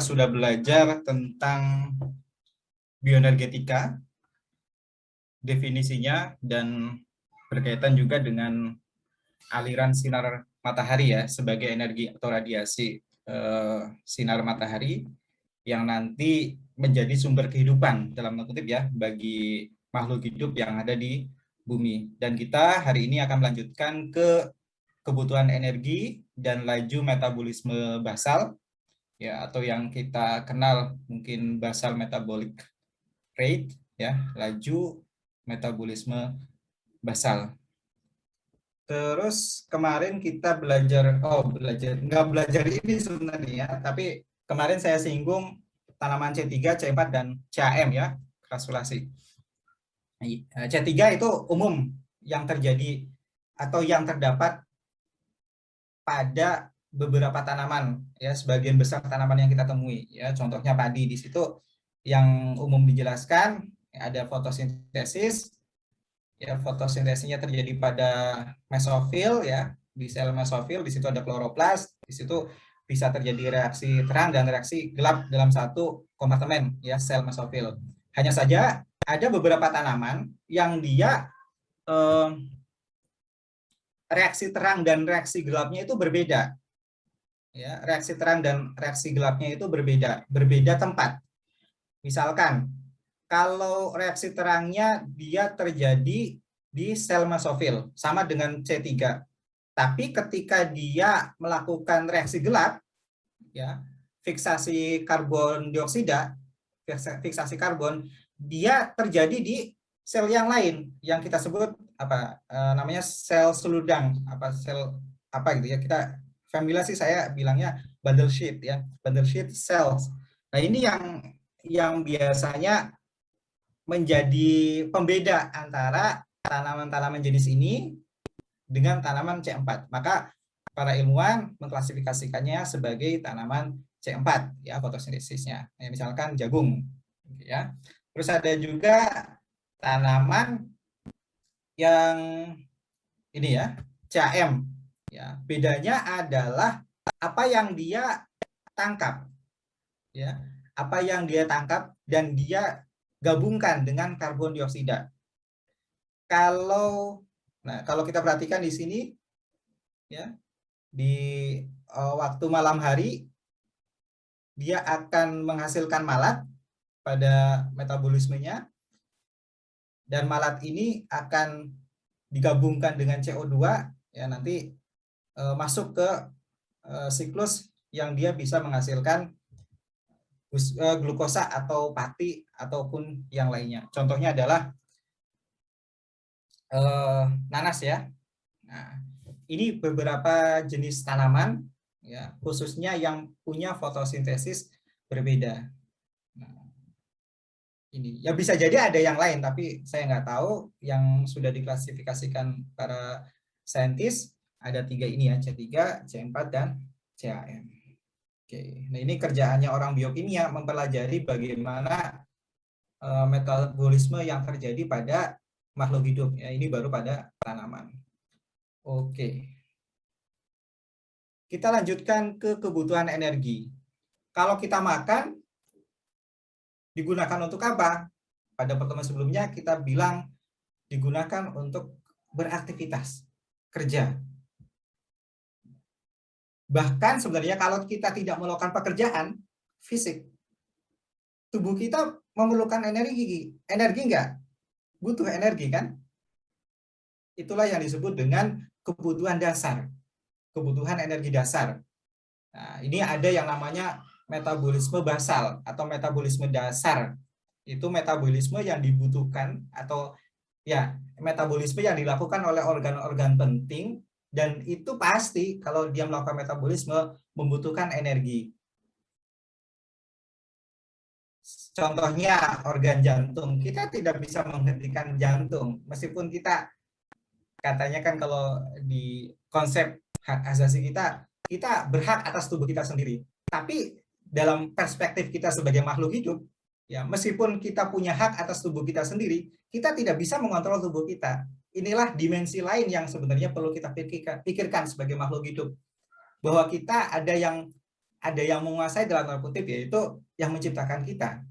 kita sudah belajar tentang bioenergetika, definisinya, dan berkaitan juga dengan aliran sinar matahari ya, sebagai energi atau radiasi sinar matahari yang nanti menjadi sumber kehidupan dalam tanda kutip ya bagi makhluk hidup yang ada di bumi. Dan kita hari ini akan melanjutkan ke kebutuhan energi dan laju metabolisme basal ya, atau yang kita kenal mungkin basal metabolic rate ya, laju metabolisme basal. Terus kemarin kita nggak belajar ini sebenarnya ya, tapi kemarin saya singgung tanaman C3, C4 dan CAM ya, krasulasi. C3 itu umum yang terjadi atau yang terdapat pada beberapa tanaman ya, sebagian besar tanaman yang kita temui ya, contohnya padi. Di situ yang umum dijelaskan ada fotosintesis ya, fotosintesisnya terjadi pada mesofil ya, di sel mesofil. Di situ ada kloroplas, di situ bisa terjadi reaksi terang dan reaksi gelap dalam satu kompartemen ya, sel mesofil. Hanya saja ada beberapa tanaman yang dia reaksi terang dan reaksi gelapnya itu berbeda ya, reaksi terang dan reaksi gelapnya itu berbeda tempat. Misalkan kalau reaksi terangnya dia terjadi di sel mesofil sama dengan C3, tapi ketika dia melakukan reaksi gelap ya, fiksasi karbon dioksida, fiksasi karbon, dia terjadi di sel yang lain yang kita sebut apa namanya, sel seludang, apa sel apa gitu ya, kita familiar sih saya bilangnya bundle sheet ya, bundle sheet cells. Nah ini yang biasanya menjadi pembeda antara tanaman-tanaman jenis ini dengan tanaman C4. Maka para ilmuwan mengklasifikasikannya sebagai tanaman C4 ya, fotosintesisnya. Ya, misalkan jagung ya. Terus ada juga tanaman yang ini ya, CAM ya. Bedanya adalah apa yang dia tangkap ya, apa yang dia tangkap dan dia gabungkan dengan karbon dioksida. Kalau kita perhatikan di sini ya, di waktu malam hari dia akan menghasilkan malat pada metabolismenya, dan malat ini akan digabungkan dengan CO2 ya, nanti masuk ke siklus yang dia bisa menghasilkan glukosa atau pati ataupun yang lainnya. Contohnya adalah nanas ya. Nah, ini beberapa jenis tanaman ya, khususnya yang punya fotosintesis berbeda. Nah, ini ya bisa jadi ada yang lain, tapi saya nggak tahu. Yang sudah diklasifikasikan para saintis ada 3 ini ya, C3, C4 dan CAM. Oke, nah ini kerjaannya orang biokimia, mempelajari bagaimana metabolisme yang terjadi pada makhluk hidup ya, ini baru pada tanaman. Oke, kita lanjutkan ke kebutuhan energi. Kalau kita makan digunakan untuk apa? Pada pertemuan sebelumnya kita bilang digunakan untuk beraktivitas, kerja. Bahkan sebenarnya kalau kita tidak melakukan pekerjaan fisik, tubuh kita memerlukan energi enggak? Butuh energi kan? Itulah yang disebut dengan kebutuhan dasar, kebutuhan energi dasar. Nah, ini ada yang namanya metabolisme basal atau metabolisme dasar. Itu metabolisme yang dibutuhkan atau ya, metabolisme yang dilakukan oleh organ-organ penting, dan itu pasti kalau dia melakukan metabolisme membutuhkan energi. Contohnya organ jantung, kita tidak bisa menghentikan jantung, meskipun kita katanya kan kalau di konsep hak asasi kita berhak atas tubuh kita sendiri. Tapi dalam perspektif kita sebagai makhluk hidup, ya meskipun kita punya hak atas tubuh kita sendiri, kita tidak bisa mengontrol tubuh kita. Inilah dimensi lain yang sebenarnya perlu kita pikirkan sebagai makhluk hidup, bahwa kita ada yang ada yang menguasai dalam tanda kutip, yaitu yang menciptakan kita.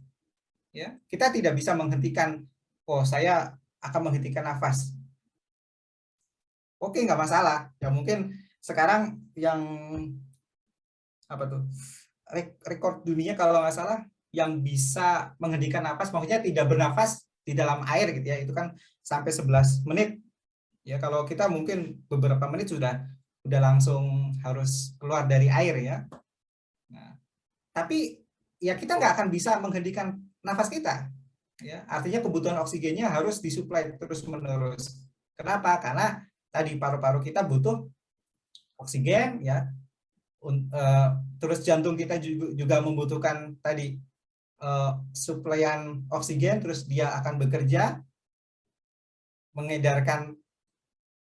Ya, kita tidak bisa menghentikan, oh saya akan menghentikan nafas. Oke, nggak masalah. Ya mungkin sekarang yang apa tuh rekor dunia kalau nggak salah yang bisa menghentikan nafas, maksudnya tidak bernafas di dalam air gitu ya, itu kan sampai 11 menit. Ya kalau kita mungkin beberapa menit sudah langsung harus keluar dari air ya. Nah, tapi ya kita nggak akan bisa menghentikan nafas kita. Ya, artinya kebutuhan oksigennya harus disuplai terus-menerus. Kenapa? Karena tadi paru-paru kita butuh oksigen ya. Terus jantung kita juga membutuhkan tadi suplaian oksigen, terus dia akan bekerja mengedarkan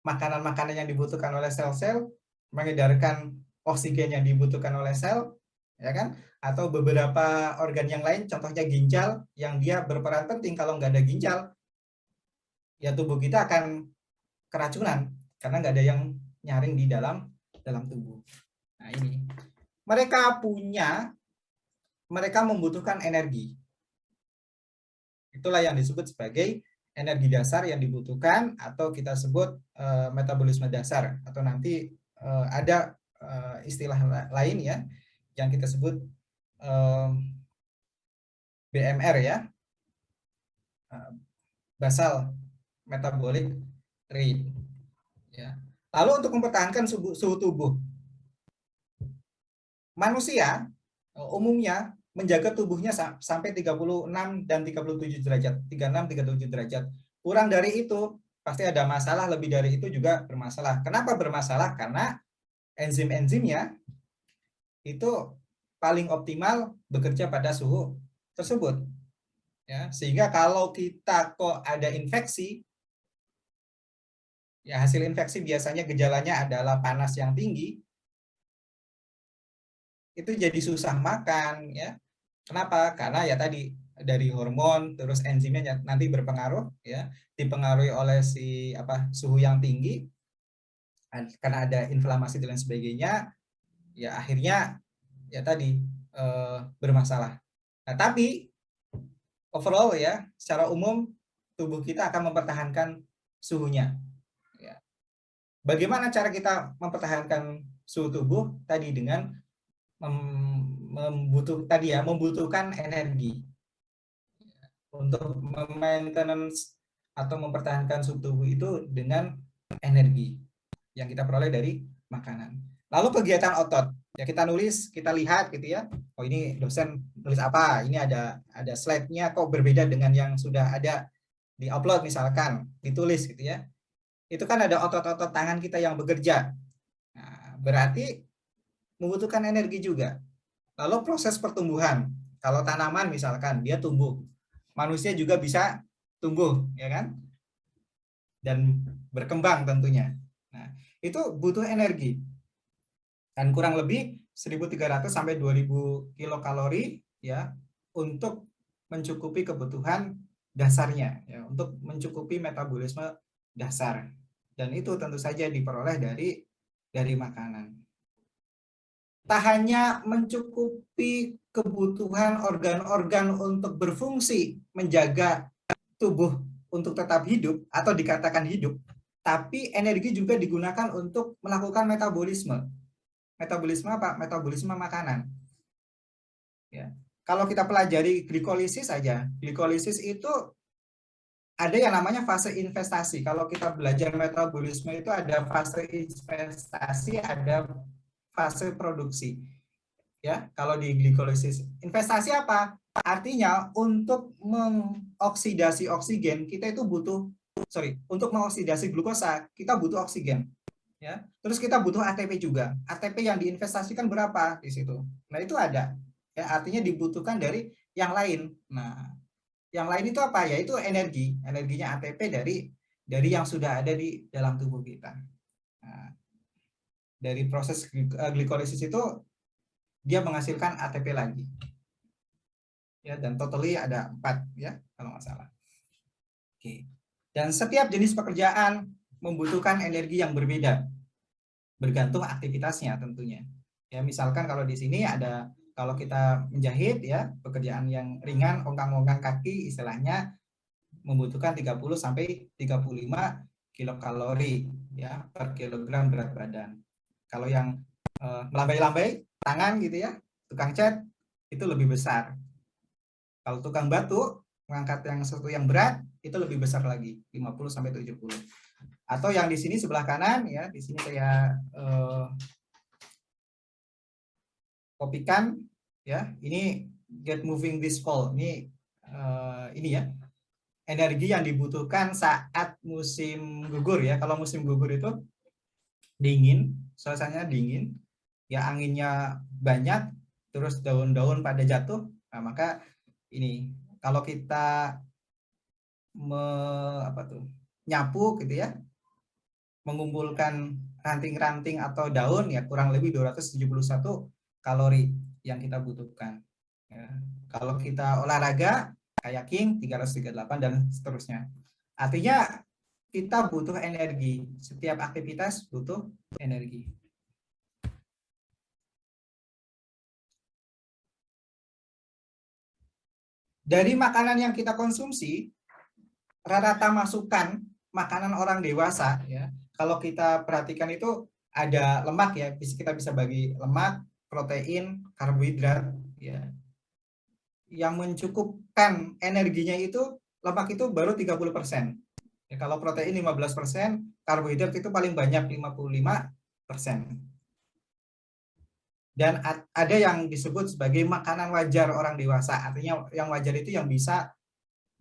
makanan-makanan yang dibutuhkan oleh sel-sel, mengedarkan oksigen yang dibutuhkan oleh sel, ya kan? Atau beberapa organ yang lain, contohnya ginjal, yang dia berperan penting. Kalau nggak ada ginjal, ya tubuh kita akan keracunan karena nggak ada yang nyaring di dalam tubuh. Nah ini, mereka membutuhkan energi. Itulah yang disebut sebagai energi dasar yang dibutuhkan, atau kita sebut metabolisme dasar, atau nanti ada istilah lain ya yang kita sebut BMR ya, basal metabolic rate ya. Lalu untuk mempertahankan suhu tubuh, manusia umumnya menjaga tubuhnya sampai 36 dan 37 derajat, 36 37 derajat. Kurang dari itu pasti ada masalah, lebih dari itu juga bermasalah. Kenapa bermasalah? Karena enzim-enzimnya itu paling optimal bekerja pada suhu tersebut. Ya, sehingga kalau kita kok ada infeksi, ya hasil infeksi biasanya gejalanya adalah panas yang tinggi, itu jadi susah makan ya. Kenapa? Karena ya tadi dari hormon, terus enzimnya nanti berpengaruh ya, dipengaruhi oleh suhu yang tinggi, karena ada inflamasi dan sebagainya, ya akhirnya ya tadi bermasalah. Nah, tapi overall ya, secara umum tubuh kita akan mempertahankan suhunya. Ya. Bagaimana cara kita mempertahankan suhu tubuh? Tadi dengan membutuhkan energi untuk maintenance atau mempertahankan suhu tubuh itu dengan energi yang kita peroleh dari makanan. Lalu kegiatan otot, ya kita nulis, kita lihat gitu ya. Oh ini dosen nulis apa? Ini ada slide-nya kok berbeda dengan yang sudah ada di upload misalkan, ditulis gitu ya. Itu kan ada otot-otot tangan kita yang bekerja. Nah, berarti membutuhkan energi juga. Lalu proses pertumbuhan, kalau tanaman misalkan dia tumbuh, manusia juga bisa tumbuh, ya kan? Dan berkembang tentunya. Nah, itu butuh energi. Dan kurang lebih 1.300 sampai 2.000 kilokalori ya untuk mencukupi kebutuhan dasarnya ya, untuk mencukupi metabolisme dasar. Dan itu tentu saja diperoleh dari makanan. Tak hanya mencukupi kebutuhan organ-organ untuk berfungsi menjaga tubuh untuk tetap hidup atau dikatakan hidup, tapi energi juga digunakan untuk melakukan metabolisme. Metabolisme apa? Metabolisme makanan. Ya. Kalau kita pelajari glikolisis saja, glikolisis itu ada yang namanya fase investasi. Kalau kita belajar metabolisme itu ada fase investasi, ada fase produksi. Ya, kalau di glikolisis. Investasi apa? Artinya untuk mengoksidasi oksigen kita itu untuk mengoksidasi glukosa kita butuh oksigen. Ya. Terus kita butuh ATP juga. ATP yang diinvestasikan berapa di situ? Nah, itu ada. Ya, artinya dibutuhkan dari yang lain. Nah, yang lain itu apa? Yaitu energi. Energinya ATP dari yang sudah ada di dalam tubuh kita. Nah, dari proses glikolisis itu dia menghasilkan ATP lagi. Ya, dan totally ada 4 ya kalau nggak salah. Oke. Dan setiap jenis pekerjaan membutuhkan energi yang berbeda, bergantung aktivitasnya tentunya. Ya, misalkan kalau di sini ada, kalau kita menjahit ya, pekerjaan yang ringan, ongkang-ongkang kaki istilahnya membutuhkan 30 sampai 35 kilokalori ya per kilogram berat badan. Kalau yang melambai-lambai tangan gitu ya, tukang cat itu lebih besar. Kalau tukang batu mengangkat yang sesuatu yang berat itu lebih besar lagi, 50 sampai 70. Atau yang di sini sebelah kanan ya, di sini saya kopikan ya, ini get moving this fall. Ini ya, energi yang dibutuhkan saat musim gugur ya. Kalau musim gugur itu dingin, suasananya dingin, ya anginnya banyak, terus daun-daun pada jatuh. Nah, maka ini kalau kita nyapu gitu ya, mengumpulkan ranting-ranting atau daun ya kurang lebih 271 kalori yang kita butuhkan. Ya. Kalau kita olahraga, kayaking 338 dan seterusnya. Artinya kita butuh energi. Setiap aktivitas butuh energi. Dari makanan yang kita konsumsi, rata-rata masukan makanan orang dewasa ya, kalau kita perhatikan itu ada lemak ya, kita bisa bagi lemak, protein, karbohidrat ya. Yang mencukupkan energinya itu lemak itu baru 30%. Ya, kalau protein 15%, karbohidrat itu paling banyak 55%. Dan ada yang disebut sebagai makanan wajar orang dewasa. Artinya yang wajar itu yang bisa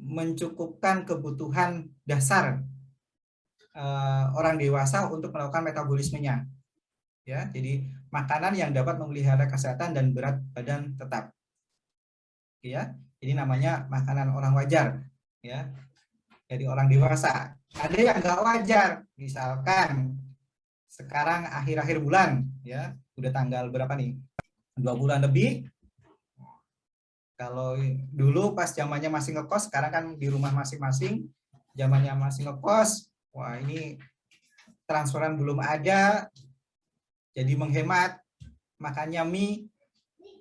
mencukupkan kebutuhan dasar orang dewasa untuk melakukan metabolismenya. Ya, jadi makanan yang dapat memelihara kesehatan dan berat badan tetap. Ya, ini namanya makanan orang wajar. Ya, dari orang dewasa. Ada yang nggak wajar, misalkan sekarang akhir-akhir bulan, ya, udah tanggal berapa nih? 2 bulan lebih. Kalau dulu pas zamannya masih ngekos, sekarang kan di rumah masing-masing, zamannya masih ngekos, wah ini transferan belum ada, jadi menghemat, makannya mie,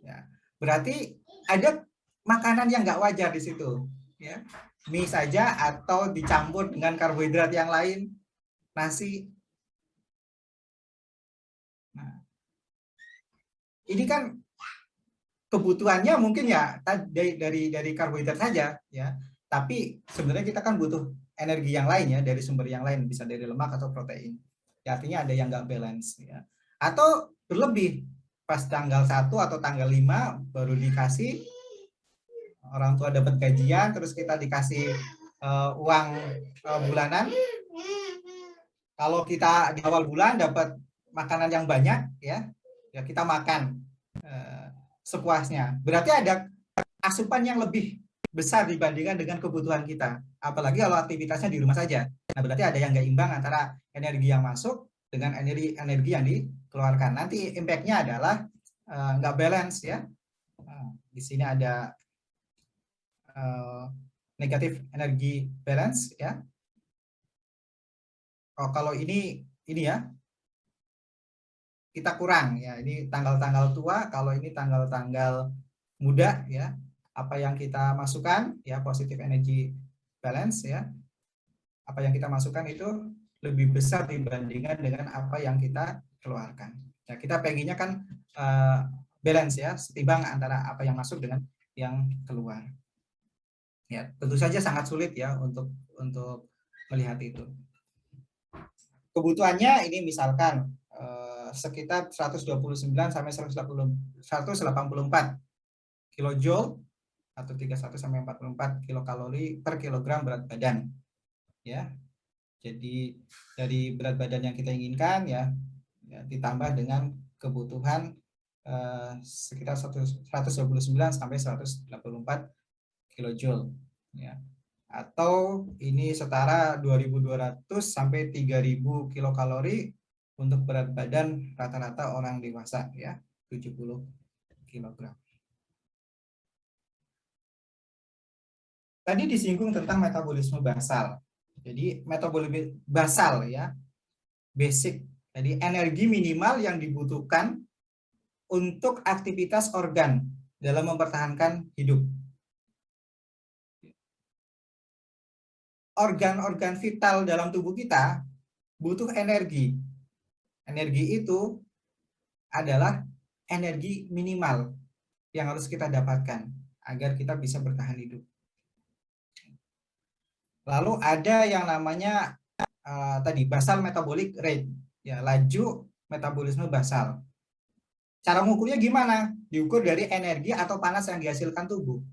ya. Berarti ada makanan yang nggak wajar di situ, ya. Mie saja atau dicampur dengan karbohidrat yang lain, nasi. Nah, ini kan kebutuhannya mungkin ya dari karbohidrat saja, ya. Tapi sebenarnya kita kan butuh energi yang lain ya, dari sumber yang lain, bisa dari lemak atau protein. Ya, artinya ada yang nggak balance ya. Atau berlebih pas tanggal 1 atau tanggal 5 baru dikasih, orang tua dapat gajian, terus kita dikasih uang bulanan. Kalau kita di awal bulan dapat makanan yang banyak ya, ya kita makan sepuasnya. Berarti ada asupan yang lebih besar dibandingkan dengan kebutuhan kita. Apalagi kalau aktivitasnya di rumah saja. Nah, berarti ada yang nggak imbang antara energi yang masuk dengan energi yang dikeluarkan. Nanti impact-nya adalah nggak balance ya. Di sini ada negatif energi balance ya. Oh, kalau ini ya kita kurang ya. Ini tanggal-tanggal tua, kalau ini tanggal-tanggal muda ya. Apa yang kita masukkan ya, positive energy balance ya. Apa yang kita masukkan itu lebih besar dibandingkan dengan apa yang kita keluarkan. Ya, kita pengennya kan balance ya, setimbang antara apa yang masuk dengan yang keluar. Ya, tentu saja sangat sulit ya untuk melihat itu. Kebutuhannya ini misalkan sekitar 129 sampai 184 kilojoule atau 31 sampai 44 kilokalori per kilogram berat badan. Ya. Jadi dari berat badan yang kita inginkan ya ditambah dengan kebutuhan sekitar 129 sampai 184 kilojoule ya. Atau ini setara 2.200 sampai 3.000 kilokalori untuk berat badan rata-rata orang dewasa ya, 70 kg. Tadi disinggung tentang metabolisme basal. Jadi metabolisme basal ya, basic. Jadi energi minimal yang dibutuhkan untuk aktivitas organ dalam mempertahankan hidup. Organ-organ vital dalam tubuh kita butuh energi. Energi itu adalah energi minimal yang harus kita dapatkan agar kita bisa bertahan hidup. Lalu ada yang namanya tadi basal metabolic rate, ya, laju metabolisme basal. Cara mengukurnya gimana? Diukur dari energi atau panas yang dihasilkan tubuh.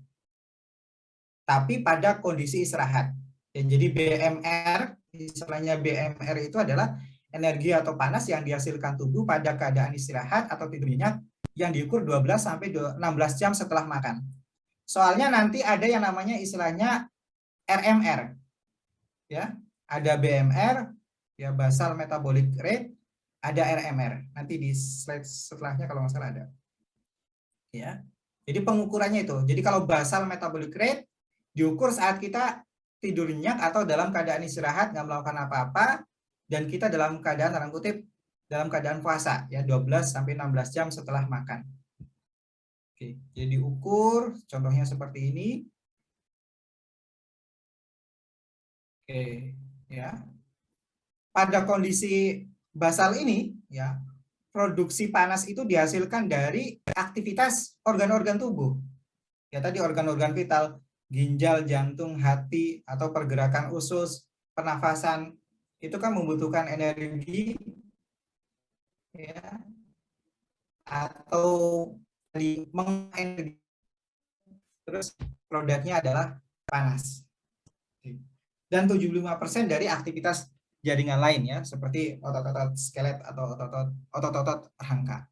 Tapi pada kondisi istirahat. Ya, jadi BMR, istilahnya BMR itu adalah energi atau panas yang dihasilkan tubuh pada keadaan istirahat atau tidur nyenyak yang diukur 12 sampai 16 jam setelah makan. Soalnya nanti ada yang namanya istilahnya RMR. Ya, ada BMR, ya, basal metabolic rate, ada RMR. Nanti di slide setelahnya kalau nggak salah ada. Ya. Jadi pengukurannya itu. Jadi kalau basal metabolic rate diukur saat kita tidur nyenyak atau dalam keadaan istirahat, nggak melakukan apa-apa, dan kita dalam keadaan, dalam kutip, dalam keadaan puasa, ya, 12 sampai 16 jam setelah makan. Oke, jadi diukur, contohnya seperti ini. Oke, ya. Pada kondisi basal ini, ya, produksi panas itu dihasilkan dari aktivitas organ-organ tubuh. Ya, tadi organ-organ vital, ginjal, jantung, hati, atau pergerakan usus, pernafasan, itu kan membutuhkan energi, ya, atau mengenergi. Terus produknya adalah panas. Dan 75% dari aktivitas jaringan lain, ya, seperti otot-otot skelet atau otot-otot rangka.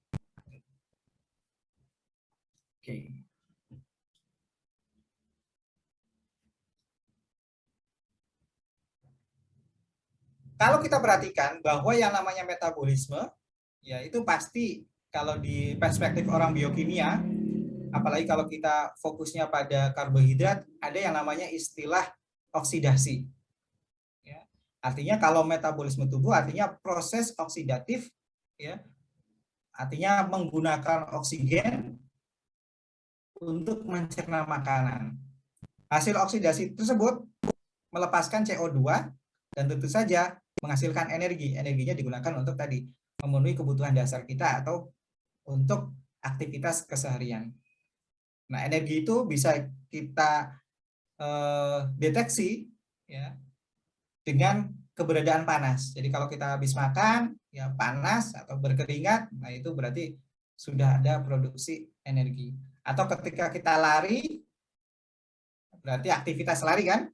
Oke. Kalau kita perhatikan bahwa yang namanya metabolisme, ya, itu pasti kalau di perspektif orang biokimia, apalagi kalau kita fokusnya pada karbohidrat, ada yang namanya istilah oksidasi. Ya. Artinya kalau metabolisme tubuh artinya proses oksidatif, ya, artinya menggunakan oksigen untuk mencerna makanan. Hasil oksidasi tersebut melepaskan CO2 dan tentu saja menghasilkan energi. Energinya digunakan untuk tadi memenuhi kebutuhan dasar kita atau untuk aktivitas keseharian. Nah, energi itu bisa kita deteksi, ya, dengan keberadaan panas. Jadi kalau kita habis makan, ya, panas atau berkeringat, nah itu berarti sudah ada produksi energi. Atau ketika kita lari, berarti aktivitas lari kan,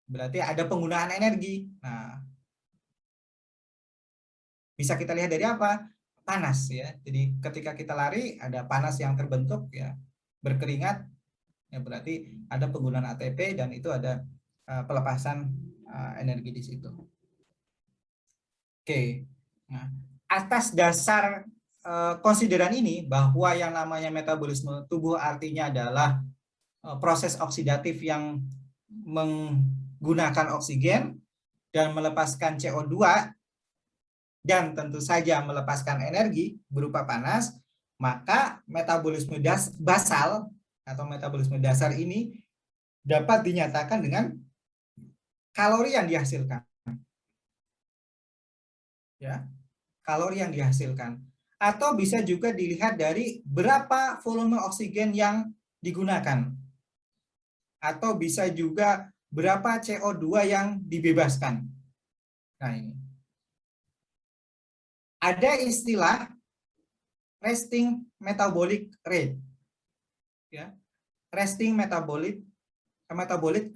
berarti ada penggunaan energi. Nah, bisa kita lihat dari apa? Panas, ya. Jadi ketika kita lari ada panas yang terbentuk, ya, berkeringat, ya, berarti ada penggunaan ATP dan itu ada pelepasan energi di situ. Oke. Nah, atas dasar konsideran ini bahwa yang namanya metabolisme tubuh artinya adalah proses oksidatif yang menggunakan oksigen dan melepaskan CO2 dan tentu saja melepaskan energi berupa panas, maka metabolisme basal atau metabolisme dasar ini dapat dinyatakan dengan kalori yang dihasilkan. Ya, kalori yang dihasilkan. Atau bisa juga dilihat dari berapa volume oksigen yang digunakan. Atau bisa juga berapa CO2 yang dibebaskan. Nah, ini. Ada istilah resting metabolic rate. Ya. Resting metabolic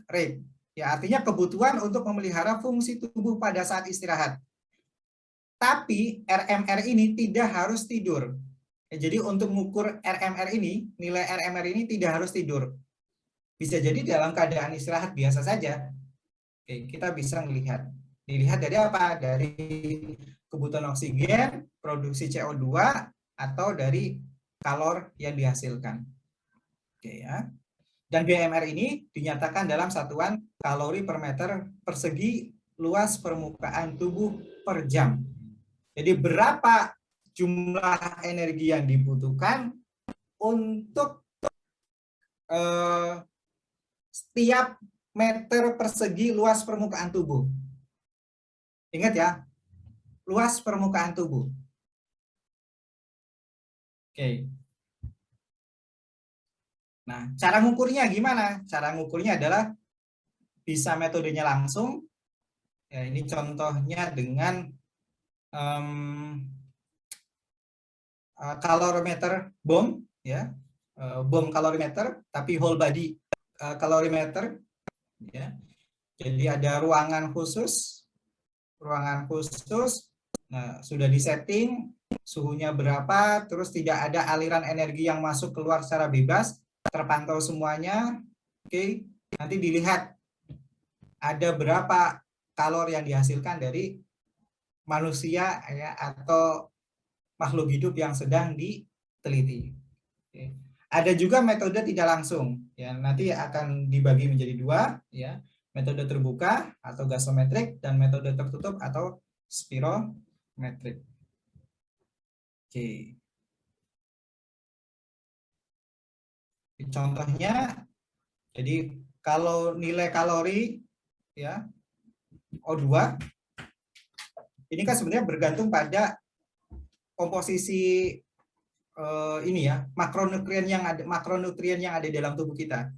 rate. Ya, artinya kebutuhan untuk memelihara fungsi tubuh pada saat istirahat. Tapi RMR ini tidak harus tidur. Ya, jadi untuk mengukur RMR ini, nilai RMR ini tidak harus tidur. Bisa jadi dalam keadaan istirahat biasa saja. Oke, kita bisa melihat. Dilihat dari apa? Dari kebutuhan oksigen, produksi CO2, atau dari kalor yang dihasilkan. Oke, ya. Dan BMR ini dinyatakan dalam satuan kalori per meter persegi luas permukaan tubuh per jam. Jadi berapa jumlah energi yang dibutuhkan untuk setiap meter persegi luas permukaan tubuh. Ingat ya, luas permukaan tubuh. Oke. Nah, cara ngukurnya gimana? Cara ngukurnya adalah bisa metodenya langsung. Ya, ini contohnya dengan kalorimeter BOM, ya, BOM kalorimeter, tapi whole body kalorimeter. Ya. Jadi ada ruangan khusus. Nah, sudah disetting suhunya berapa, terus tidak ada aliran energi yang masuk keluar secara bebas, terpantau semuanya. Oke, nanti dilihat ada berapa kalori yang dihasilkan dari manusia ya, atau makhluk hidup yang sedang diteliti. Oke. Ada juga metode tidak langsung, ya, nanti akan dibagi menjadi dua, ya, metode terbuka atau gasometrik dan metode tertutup atau spirometrik. Oke. Contohnya, jadi kalau nilai kalori ya O2 ini kan sebenarnya bergantung pada komposisi ini ya, makronutrien yang ada dalam tubuh kita,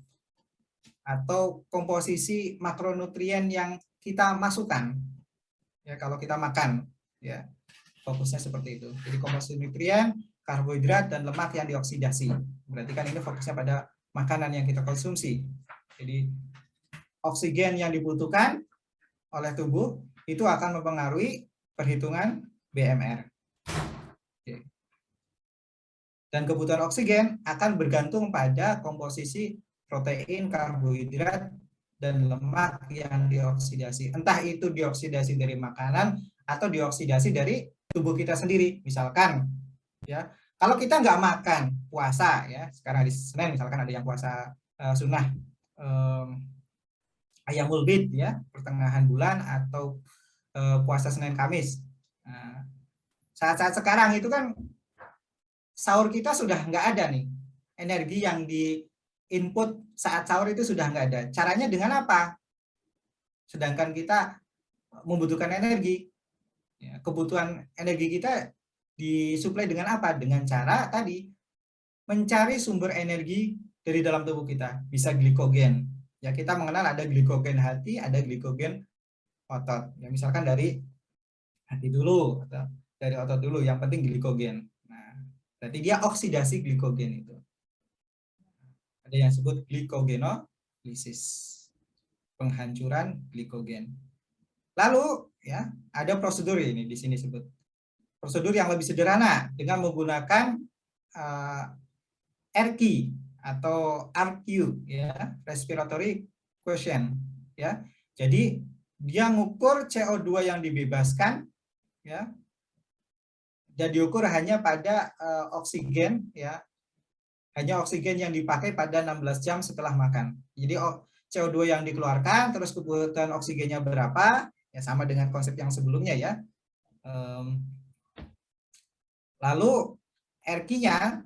atau komposisi makronutrien yang kita masukkan ya kalau kita makan, ya, fokusnya seperti itu. Jadi komposisi nutrien, karbohidrat, dan lemak yang dioksidasi. Berarti kan ini fokusnya pada makanan yang kita konsumsi. Jadi oksigen yang dibutuhkan oleh tubuh itu akan mempengaruhi perhitungan BMR. Oke. Dan kebutuhan oksigen akan bergantung pada komposisi protein, karbohidrat, dan lemak yang dioksidasi. Entah itu dioksidasi dari makanan atau dioksidasi dari tubuh kita sendiri. Misalkan, ya, kalau kita nggak makan puasa, ya, sekarang di Senin misalkan ada yang puasa sunnah Ayyamul Bid, ya, pertengahan bulan, atau puasa Senin Kamis. Nah, saat-saat sekarang itu kan sahur kita sudah nggak ada nih, energi yang di input saat sahur itu sudah nggak ada. Caranya dengan apa? Sedangkan kita membutuhkan energi, ya, kebutuhan energi kita disuplai dengan apa? Dengan cara tadi mencari sumber energi dari dalam tubuh kita, bisa glikogen. Ya, kita mengenal ada glikogen hati, ada glikogen otot. Ya, misalkan dari hati dulu atau dari otot dulu, yang penting glikogen. Nah, berarti dia oksidasi glikogen itu. Ada yang disebut glikogenolysis, penghancuran glikogen. Lalu, ya, ada prosedur ini di sini disebut prosedur yang lebih sederhana dengan menggunakan RQ atau RQ, ya, respiratory quotient, ya. Jadi dia ngukur CO2 yang dibebaskan, ya, dan diukur hanya pada oksigen, ya, hanya oksigen yang dipakai pada 16 jam setelah makan. Jadi CO2 yang dikeluarkan, terus kebutuhan oksigennya berapa, ya, sama dengan konsep yang sebelumnya, ya. Lalu RQ-nya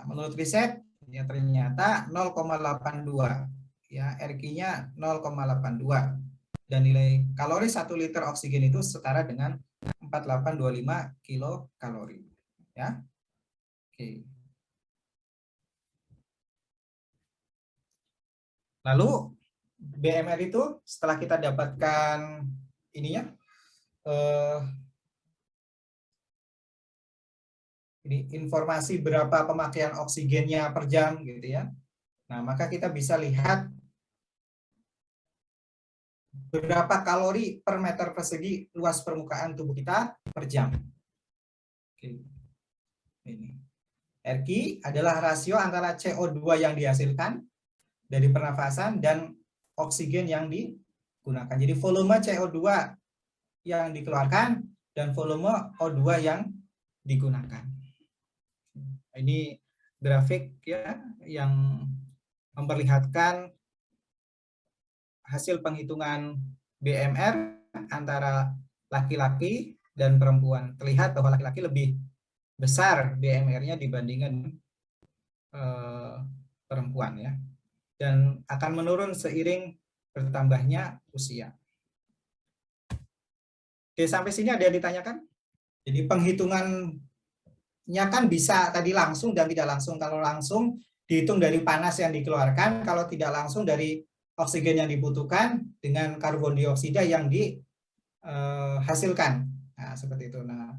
menurut riset ya ternyata 0,82, ya, RQ-nya 0,82, dan nilai kalori 1 liter oksigen itu setara dengan 4825 kilokalori, ya. Oke. Lalu BMR itu setelah kita dapatkan ininya ini informasi berapa pemakaian oksigennya per jam gitu, ya. Nah, maka kita bisa lihat berapa kalori per meter persegi luas permukaan tubuh kita per jam. Oke. Ini. RQ adalah rasio antara CO2 yang dihasilkan dari pernafasan dan oksigen yang digunakan. Jadi volume CO2 yang dikeluarkan dan volume O2 yang digunakan. Ini grafik, ya, yang memperlihatkan hasil penghitungan BMR antara laki-laki dan perempuan. Terlihat bahwa laki-laki lebih besar BMR-nya dibandingkan perempuan ya, dan akan menurun seiring bertambahnya usia. Oke, sampai sini ada yang ditanyakan? Jadi penghitungannya kan bisa tadi langsung dan tidak langsung. Kalau langsung dihitung dari panas yang dikeluarkan, kalau tidak langsung dari oksigen yang dibutuhkan dengan karbon dioksida yang dihasilkan. Nah, seperti itu. Nah,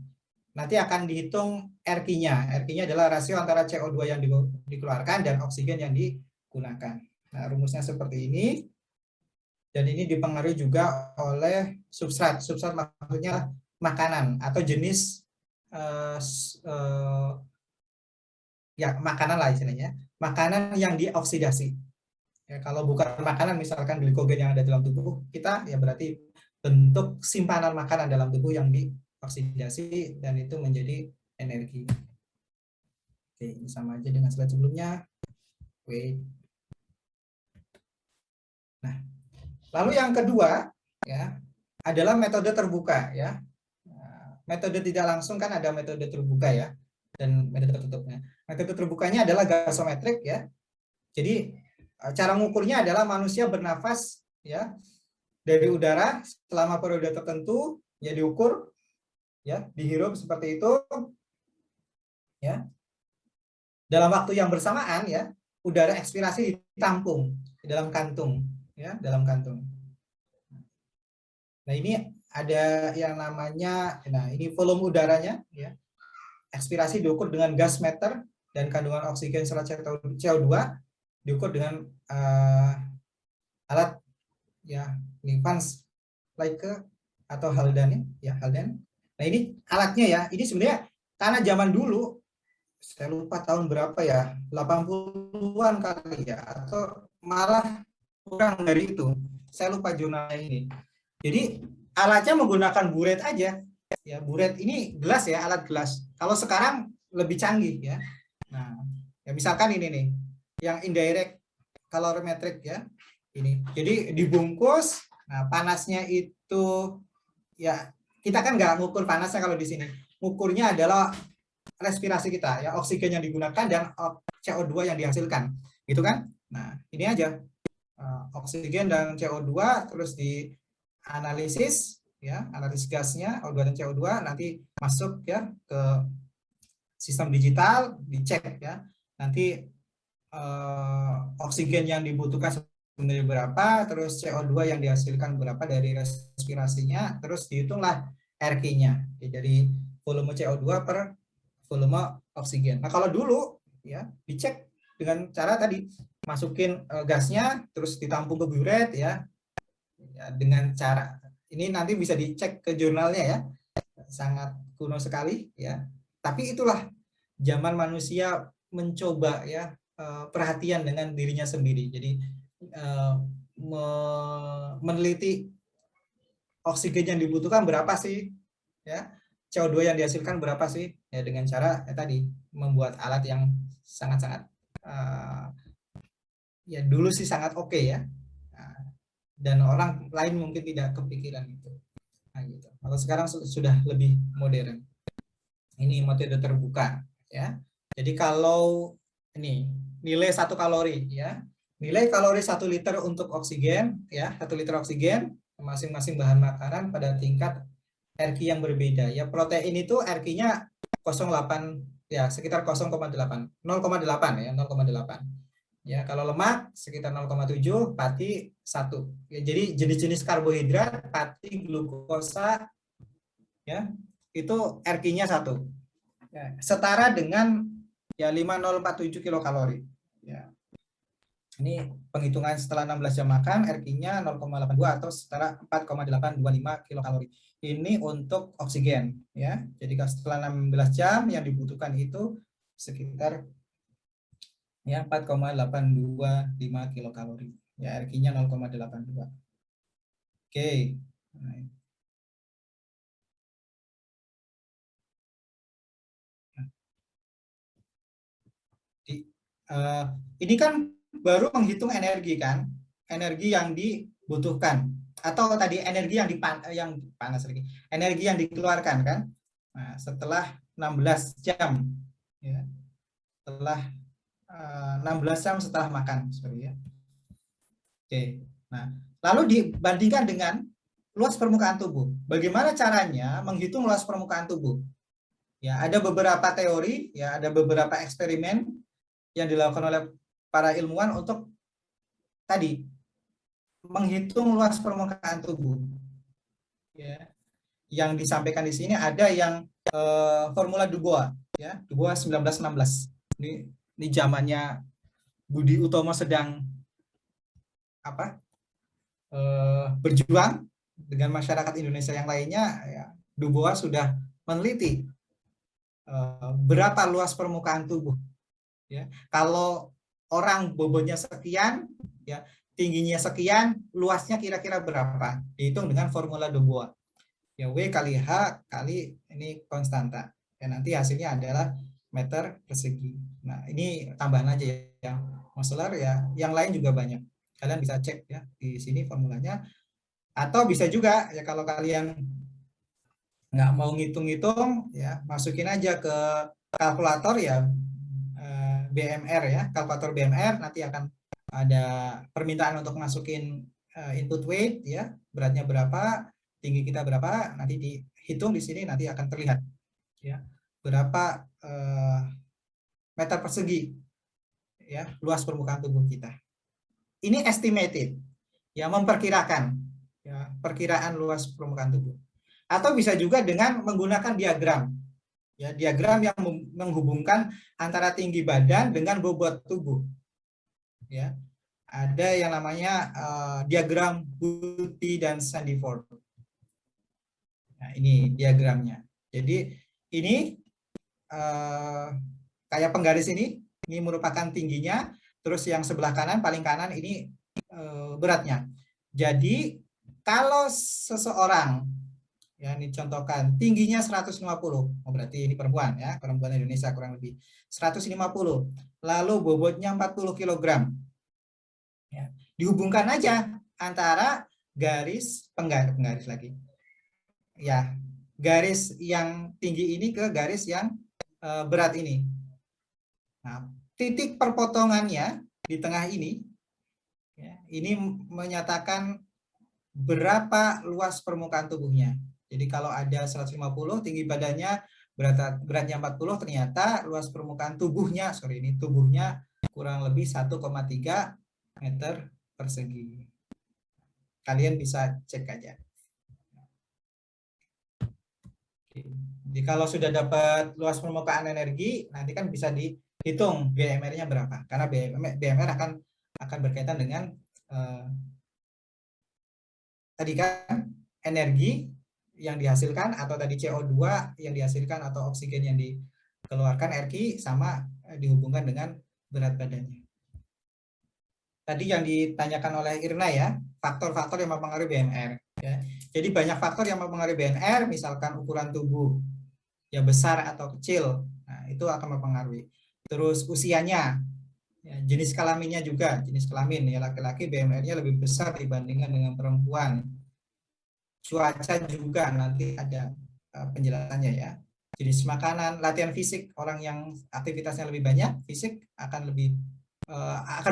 nanti akan dihitung RQ-nya. RQ-nya adalah rasio antara CO2 yang dikeluarkan dan oksigen yang digunakan. Nah, rumusnya seperti ini. Dan ini dipengaruhi juga oleh substrat. Substrat maksudnya makanan atau jenis ya makanan lah istilahnya. Makanan yang dioksidasi. Ya, kalau bukan makanan, misalkan glikogen yang ada dalam tubuh kita, ya berarti bentuk simpanan makanan dalam tubuh yang dioksidasi dan itu menjadi energi. Oke, ini sama aja dengan slide sebelumnya. Oke. Nah, lalu yang kedua ya adalah metode terbuka ya. Metode tidak langsung kan ada metode terbuka ya dan metode tertutupnya. Metode terbukanya adalah gasometrik ya. Jadi cara mengukurnya adalah manusia bernafas ya dari udara selama periode tertentu ya diukur ya, dihirup seperti itu ya. Dalam waktu yang bersamaan ya, udara ekspirasi ditampung di dalam kantung ya, dalam kantung. Nah, ini ada yang namanya, nah ini volume udaranya ya. Ekspirasi diukur dengan gas meter dan kandungan oksigen serta CO2 diukur dengan alat ya, ini Vance Laike atau Haldan ya, Haldan. Nah, ini alatnya ya. Ini sebenarnya karena zaman dulu saya lupa tahun berapa ya, 80-an kali ya, atau malah kurang dari itu. Saya lupa jurnalnya ini. Jadi alatnya menggunakan buret aja. Ya, buret ini gelas ya, alat gelas. Kalau sekarang lebih canggih ya. Nah, ya misalkan ini nih, yang indirect calorimetric ya. Ini. Jadi dibungkus, nah panasnya itu ya kita kan nggak ngukur panasnya kalau di sini. Ngukurnya adalah respirasi kita ya, oksigen yang digunakan dan CO2 yang dihasilkan. Gitu kan? Nah, ini aja. Oksigen dan CO2 terus dianalisis ya, analisis gasnya O2 dan CO2 nanti masuk ya ke sistem digital, dicek ya. Nanti oksigen yang dibutuhkan sebenarnya berapa, terus CO2 yang dihasilkan berapa dari respirasinya, terus dihitunglah RQ-nya. Jadi volume CO2 per volume oksigen. Nah, kalau dulu ya dicek dengan cara tadi masukin gasnya terus ditampung ke buret ya. Ya, dengan cara ini nanti bisa dicek ke jurnalnya ya, sangat kuno sekali ya, tapi itulah zaman manusia mencoba ya perhatian dengan dirinya sendiri. Jadi meneliti oksigen yang dibutuhkan berapa sih ya, CO2 yang dihasilkan berapa sih ya, dengan cara tadi membuat alat yang sangat-sangat ya dulu sih sangat oke ya. Dan orang lain mungkin tidak kepikiran itu. Nah, gitu. Kalau sekarang sudah lebih modern. Ini metode terbuka ya. Jadi kalau ini nilai 1 kalori ya. Nilai kalori 1 liter untuk oksigen ya, 1 liter oksigen masing-masing bahan makanan pada tingkat RQ yang berbeda ya. Protein itu RQ-nya 0,8 ya, sekitar 0,8. 0,8 ya, 0,8. Ya, kalau lemak sekitar 0,7, pati 1. Ya, jadi jenis-jenis karbohidrat, pati, glukosa ya, itu RQ-nya 1. Ya, setara dengan ya 5047 kilokalori. Ya. Ini penghitungan setelah 16 jam makan, RQ-nya 0,82 atau setara 4,825 kilokalori. Ini untuk oksigen ya. Jadi setelah 16 jam yang dibutuhkan itu sekitar ya 4,825 kilokalori. Ya, RQ-nya 0,82. Oke. Ini kan baru menghitung energi kan, energi yang dibutuhkan atau tadi energi yang panas lagi, energi yang dikeluarkan kan. Nah, setelah 16 jam ya. Setelah 16 jam setelah makan, sorry ya. Oke. Nah, lalu dibandingkan dengan luas permukaan tubuh. Bagaimana caranya menghitung luas permukaan tubuh? Ya, ada beberapa teori, ya, ada beberapa eksperimen yang dilakukan oleh para ilmuwan untuk tadi menghitung luas permukaan tubuh. Ya, yang disampaikan di sini ada yang formula Dubois, ya, Dubois 1916. Ini zamannya Budi Utomo sedang berjuang dengan masyarakat Indonesia yang lainnya. Ya, Dubois sudah meneliti berapa luas permukaan tubuh. Ya, kalau orang bobotnya sekian, ya, tingginya sekian, luasnya kira-kira berapa? Dihitung dengan formula Dubois. Ya, W kali H kali ini konstanta. Ya, nanti hasilnya adalah meter persegi. Nah, ini tambahan aja ya. Modular ya, yang lain juga banyak. Kalian bisa cek ya di sini formulanya. Atau bisa juga ya kalau kalian nggak mau ngitung-ngitung ya, masukin aja ke kalkulator ya, BMR ya, kalkulator BMR, nanti akan ada permintaan untuk masukin input weight ya, beratnya berapa, tinggi kita berapa, nanti dihitung di sini, nanti akan terlihat ya berapa meter persegi ya luas permukaan tubuh kita. Ini estimated ya, memperkirakan ya, perkiraan luas permukaan tubuh. Atau bisa juga dengan menggunakan diagram ya, diagram yang menghubungkan antara tinggi badan dengan bobot tubuh ya. Ada yang namanya diagram Booty dan Sandiford. Nah, ini diagramnya. Jadi ini kayak penggaris ini merupakan tingginya, terus yang sebelah kanan paling kanan ini beratnya. Jadi kalau seseorang ya, ini contohkan tingginya 150, berarti ini perempuan ya, perempuan Indonesia kurang lebih 150, lalu bobotnya 40 kg ya, dihubungkan aja antara penggaris lagi ya, garis yang tinggi ini ke garis yang berat ini. Nah, titik perpotongannya di tengah ini ya, ini menyatakan berapa luas permukaan tubuhnya. Jadi kalau ada 150, tinggi badannya, beratnya 40, ternyata luas permukaan tubuhnya, tubuhnya kurang lebih 1,3 meter persegi. Kalian bisa cek aja. Jadi kalau sudah dapat luas permukaan energi, nanti kan bisa dihitung BMR-nya berapa. Karena BMR akan berkaitan dengan tadi kan energi yang dihasilkan, atau tadi CO2 yang dihasilkan atau oksigen yang dikeluarkan RQ, sama dihubungkan dengan berat badannya. Tadi yang ditanyakan oleh Irna ya, faktor-faktor yang mempengaruhi BMR ya. Jadi banyak faktor yang mempengaruhi BMR, misalkan ukuran tubuh ya, besar atau kecil, nah, itu akan mempengaruhi. Terus usianya ya, jenis kelaminnya juga, jenis kelamin ya, laki-laki BMR-nya lebih besar dibandingkan dengan perempuan. Cuaca juga nanti ada penjelasannya ya. Jenis makanan, latihan fisik, orang yang aktivitasnya lebih banyak fisik akan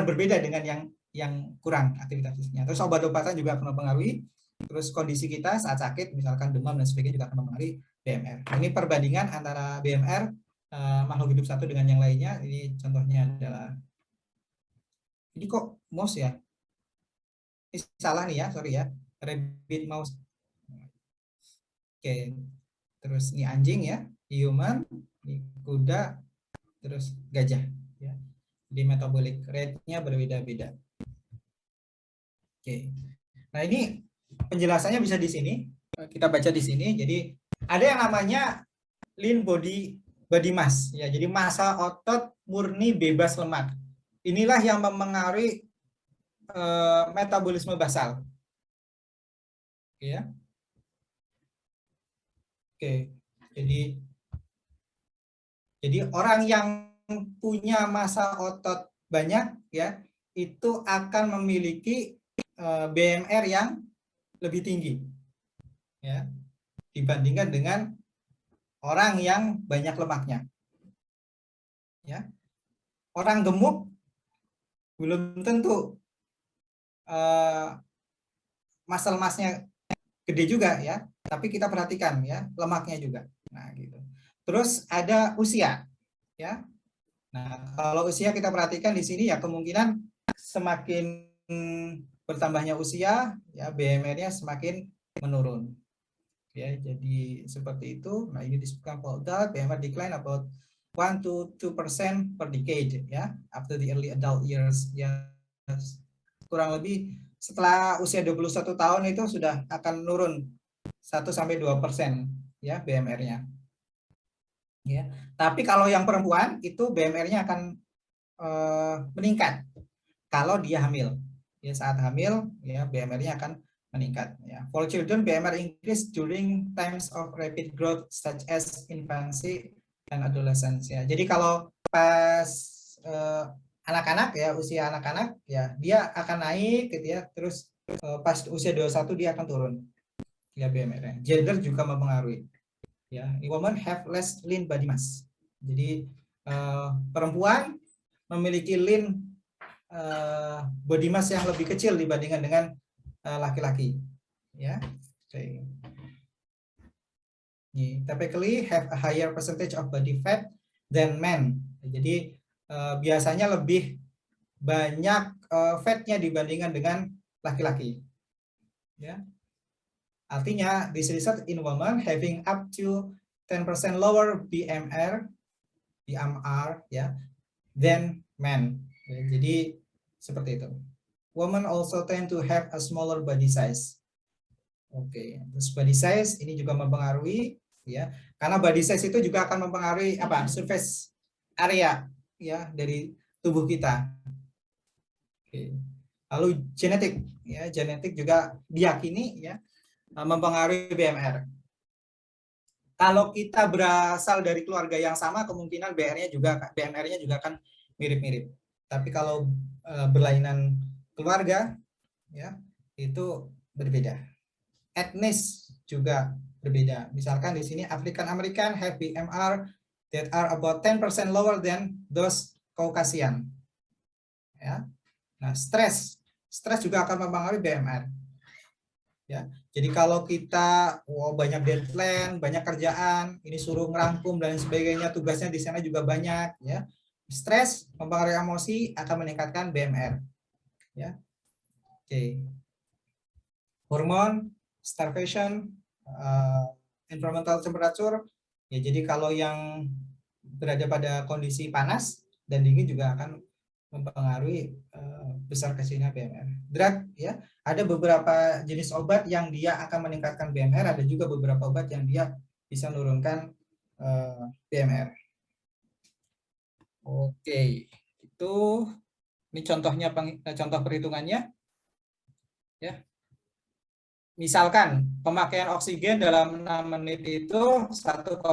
berbeda dengan yang kurang aktivitas fisiknya. Terus obat-obatan juga akan mempengaruhi. Terus kondisi kita saat sakit, misalkan demam dan sebagainya, juga akan mempengaruhi BMR. Ini perbandingan antara BMR makhluk hidup satu dengan yang lainnya. Ini contohnya adalah, ini kok mouse ya? Ini salah nih ya, sorry ya. Rabbit mouse. Oke, terus ini anjing ya, human, ini kuda, terus gajah ya. Jadi metabolic rate-nya berbeda-beda. Oke. Nah, ini penjelasannya bisa di sini. Kita baca di sini. Jadi ada yang namanya lean body mass ya. Jadi massa otot murni bebas lemak. Inilah yang mempengaruhi metabolisme basal. Ya. Oke, jadi orang yang punya massa otot banyak ya, itu akan memiliki BMR yang lebih tinggi ya, dibandingkan dengan orang yang banyak lemaknya. Ya, orang gemuk belum tentu muscle mass-nya gede juga ya, tapi kita perhatikan ya lemaknya juga. Nah, gitu. Terus ada usia ya. Nah, kalau usia kita perhatikan di sini ya kemungkinan semakin bertambahnya usia ya BMR-nya semakin menurun. Ya, jadi seperti itu. Nah, ini disebutkan for adult BMR decline about 1 to 2% per decade ya after the early adult years ya, kurang lebih setelah usia 21 tahun itu sudah akan menurun 1 sampai 2% ya BMR-nya. Ya. Tapi kalau yang perempuan itu BMR-nya akan meningkat kalau dia hamil. Ya, saat hamil ya BMR-nya akan meningkat ya. For children BMR increase during times of rapid growth such as infancy and adolescence ya. Jadi kalau pas anak-anak ya, usia anak-anak ya dia akan naik gitu ya. Terus pas usia 21 dia akan turun ya BMR-nya. Gender juga mempengaruhi. Ya, women have less lean body mass. Jadi perempuan memiliki lean body mass yang lebih kecil dibandingkan dengan laki-laki. Ya, okay. Typically have a higher percentage of body fat than men. Jadi biasanya lebih banyak fatnya dibandingkan dengan laki-laki. Ya. Artinya, this result in women having up to 10% lower BMR ya, than men. Ya, jadi seperti itu. Women also tend to have a smaller body size. Oke, terus body size ini juga mempengaruhi ya, karena body size itu juga akan mempengaruhi apa? Surface area ya dari tubuh kita. Oke. Lalu genetik ya, genetik juga diyakini ya mempengaruhi BMR. Kalau kita berasal dari keluarga yang sama, kemungkinan BMR-nya juga akan mirip-mirip. Tapi kalau berlainan keluarga ya itu berbeda. Etnis juga berbeda. Misalkan di sini African American have BMR that are about 10% lower than those Caucasian. Ya. Nah, stres juga akan mempengaruhi BMR. Ya. Jadi kalau kita banyak deadline, banyak kerjaan, ini suruh ngerangkum dan sebagainya, tugasnya di sana juga banyak ya. Stres mempengaruhi emosi akan meningkatkan BMR. Ya. Oke. Hormon, starvation, environmental temperature. Ya, jadi kalau yang berada pada kondisi panas dan dingin juga akan mempengaruhi besar kecilnya BMR. Drug ya, ada beberapa jenis obat yang dia akan meningkatkan BMR, ada juga beberapa obat yang dia bisa menurunkan BMR. Oke, itu ini contohnya contoh perhitungannya ya. Misalkan pemakaian oksigen dalam 6 menit itu 1,5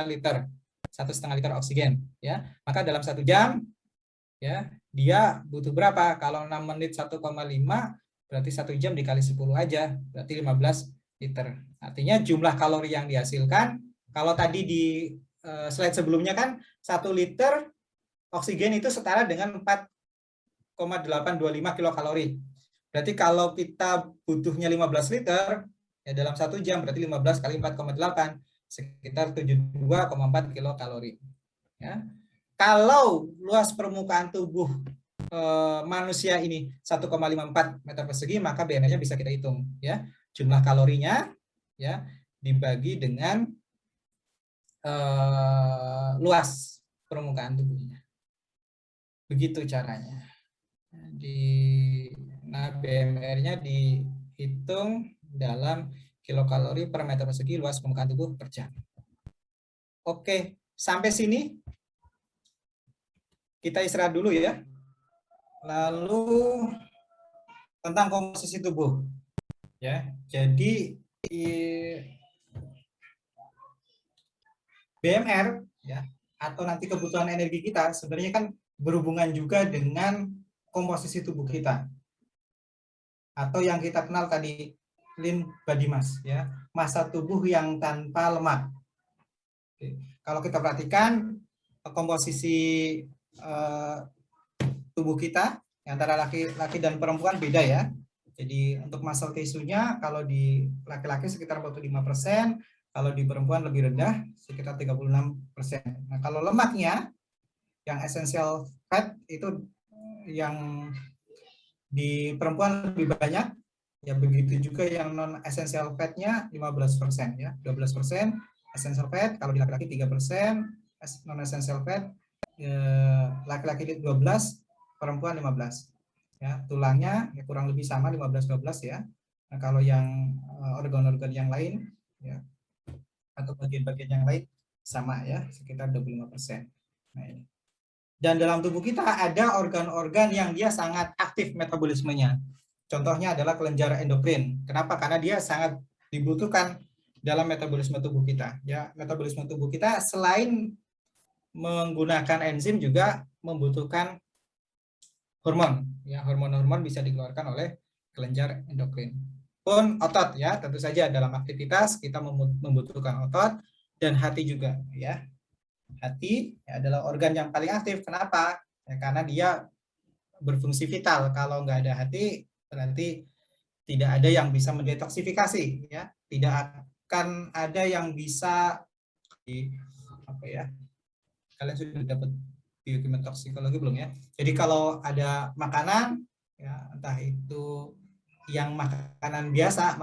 liter, 1,5 liter oksigen ya. Maka dalam 1 jam ya dia butuh berapa? Kalau 6 menit 1,5 berarti 1 jam dikali 10 aja, berarti 15 liter. Artinya jumlah kalori yang dihasilkan, kalau tadi di slide sebelumnya kan 1 liter oksigen itu setara dengan 4,825 kilokalori. Berarti kalau kita butuhnya 15 liter, ya dalam 1 jam berarti 15 kali 4,8, sekitar 72,4 kilokalori. Ya. Kalau luas permukaan tubuh manusia ini 1,54 meter persegi, maka BMR-nya bisa kita hitung. Ya. Jumlah kalorinya ya dibagi dengan luas permukaan tubuhnya. Begitu caranya. Nah, BMR-nya dihitung dalam kilokalori per meter persegi luas permukaan tubuh per jam. Oke, sampai sini kita istirahat dulu ya. Lalu tentang komposisi tubuh. Ya, jadi BMR ya atau nanti kebutuhan energi kita sebenarnya kan berhubungan juga dengan komposisi tubuh kita. Atau yang kita kenal tadi lean body mass ya, massa tubuh yang tanpa lemak. Oke. Kalau kita perhatikan komposisi tubuh kita antara laki-laki dan perempuan beda ya. Jadi untuk muscle tissue-nya kalau di laki-laki sekitar 45%, kalau di perempuan lebih rendah sekitar 36%. Nah, kalau lemaknya yang essential fat itu yang di perempuan lebih banyak, ya begitu juga yang non essential fat-nya 15% ya, 12% essential fat, kalau di laki-laki 3% non essential fat, laki-laki 12, perempuan 15. Ya, tulangnya ya kurang lebih sama 15-12 ya. Nah, kalau yang organ-organ yang lain ya atau bagian-bagian yang lain sama ya, sekitar 25%. Nah, ini. Dan dalam tubuh kita ada organ-organ yang dia sangat aktif metabolismenya. Contohnya adalah kelenjar endokrin. Kenapa? Karena dia sangat dibutuhkan dalam metabolisme tubuh kita. Ya, metabolisme tubuh kita selain menggunakan enzim juga membutuhkan hormon. Ya, hormon-hormon bisa dikeluarkan oleh kelenjar endokrin. Pun otot ya, tentu saja dalam aktivitas kita membutuhkan otot dan hati juga ya. Hati ya, adalah organ yang paling aktif. Kenapa? Ya, karena dia berfungsi vital. Kalau nggak ada hati, berarti tidak ada yang bisa mendetoksifikasi. Ya, tidak akan ada yang bisa apa ya? Kalian sudah dapat biokimia toksikologi belum ya? Jadi kalau ada makanan, ya entah itu yang makanan biasa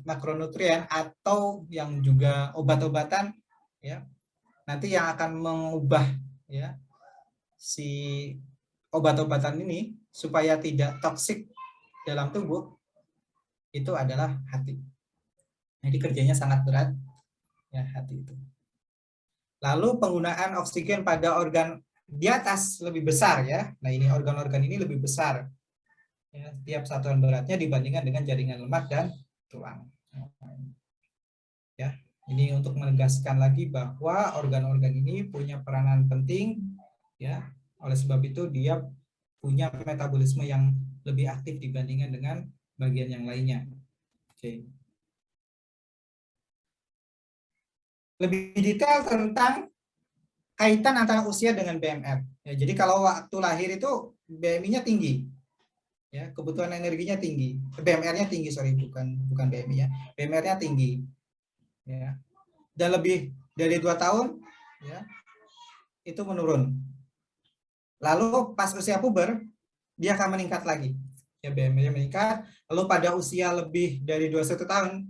makronutrien atau yang juga obat-obatan, ya nanti yang akan mengubah ya si obat-obatan ini supaya tidak toksik dalam tubuh itu adalah hati. Jadi kerjanya sangat berat ya hati itu. Lalu penggunaan oksigen pada organ di atas lebih besar ya. Nah ini organ-organ ini lebih besar ya, tiap satuan beratnya dibandingkan dengan jaringan lemak dan tulang. Ya, ini untuk menegaskan lagi bahwa organ-organ ini punya peranan penting ya. Oleh sebab itu dia punya metabolisme yang lebih aktif dibandingkan dengan bagian yang lainnya. Oke. Lebih detail tentang kaitan antara usia dengan BMR. Ya, jadi kalau waktu lahir itu BMI-nya tinggi, ya kebutuhan energinya tinggi, BMR-nya tinggi, sorry bukan BMI ya, BMR-nya tinggi, ya. Dan lebih dari 2 tahun, ya itu menurun. Lalu pas usia puber dia akan meningkat lagi, ya BMR-nya meningkat. Lalu pada usia lebih dari 21 tahun,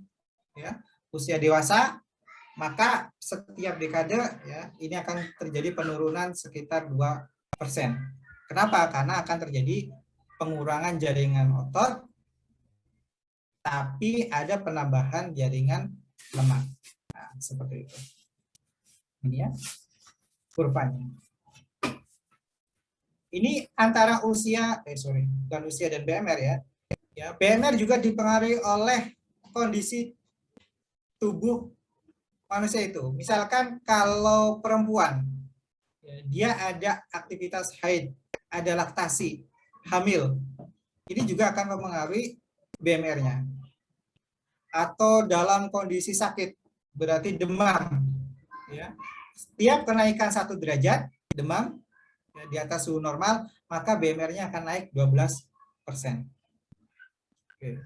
ya usia dewasa, maka setiap dekade ya ini akan terjadi penurunan sekitar 2%. Kenapa? Karena akan terjadi pengurangan jaringan otot tapi ada penambahan jaringan lemak. Nah, seperti itu. Ini ya kurvanya. Ini antara usia bukan usia dan BMR ya. Ya, BMR juga dipengaruhi oleh kondisi tubuh manusia itu. Misalkan kalau perempuan, dia ada aktivitas haid, ada laktasi, hamil. Ini juga akan mempengaruhi BMR-nya. Atau dalam kondisi sakit, berarti demam. Ya. Setiap kenaikan 1 derajat demam ya, di atas suhu normal, maka BMR-nya akan naik 12%. Oke.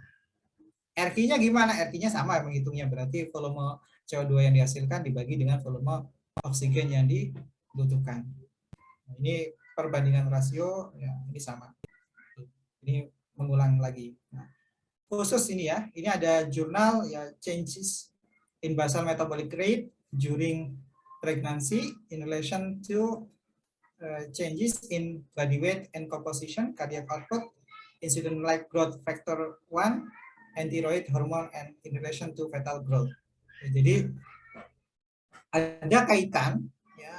RQ-nya gimana? RQ-nya sama menghitungnya, berarti volume CO2 yang dihasilkan dibagi dengan volume oksigen yang dibutuhkan. Nah, ini perbandingan rasio, ya ini sama. Ini mengulang lagi. Nah, khusus ini ya, ini ada jurnal ya changes in basal metabolic rate during pregnancy in relation to changes in body weight and composition, cardiac output, insulin like growth factor 1, anti-thyroid hormone and in relation to fetal growth. Jadi ada kaitan ya